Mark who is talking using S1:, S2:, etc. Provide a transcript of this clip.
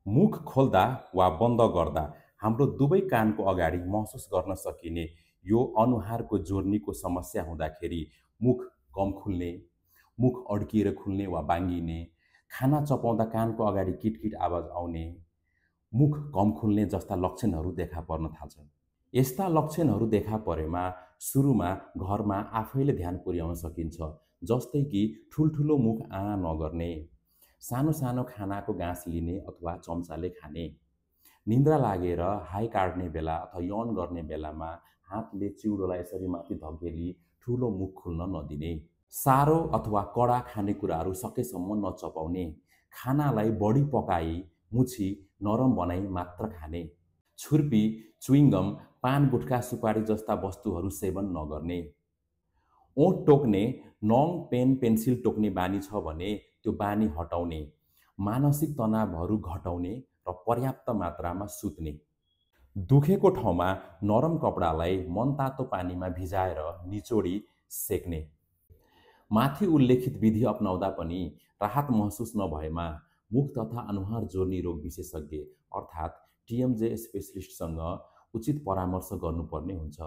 S1: मुख खोल्दा वा बन्द गर्दा हाम्रो दुवै कानको अगाडि महसुस गर्न सकिने यो अनुहारको जोर्नीको समस्या हुँदाखेरि मुख कम खुल्ने, मुख अड्किएर खुल्ने वा बाङ्गिने, खाना चपाउँदा कानको अगाडि किटकिट आवाज आउने, मुख कम खुल्ने जस्ता लक्षणहरू देखा पर्न थाल्छन्। यस्ता लक्षणहरू देखा परेमा सुरुमा घरमा आफैले ध्यान पुर्याउन सकिन्छ, जस्तै कि ठुल्ठुलो मुख नगर्ने, सानो सानो खानाको गाँस लिने अथवा चम्चाले खाने, निन्द्रा लागेर हाइ काट्ने बेला अथवा यौन गर्ने बेलामा हातले चिउडोलाई यसरी माथि धकेली ठुलो मुख खुल्न नदिने, सारो अथवा कडा खानेकुराहरू सकेसम्म नचपाउने, खानालाई बढी पकाई मुछी नरम बनाई मात्र खाने, छुर्पी, च्युइङगम, पान गुट्खा सुपारी जस्ता वस्तुहरू सेवन नगर्ने, ओठ टोक्ने, नङ पेन पेन्सिल टोक्ने बानी छ भने त्यो बानी हटाउने, मानसिक तनावहरू घटाउने र पर्याप्त मात्रामा सुत्ने, दुखेको ठाउँमा नरम कपडालाई मनतातो पानीमा भिजाएर निचोडी सेक्ने। माथि उल्लेखित विधि अपनाउँदा पनि राहत महसुस नभएमा मुख तथा अनुहार जोर्नी रोग विशेषज्ञ अर्थात् टिएमजे स्पेसलिस्टसँग उचित परामर्श गर्नुपर्ने हुन्छ।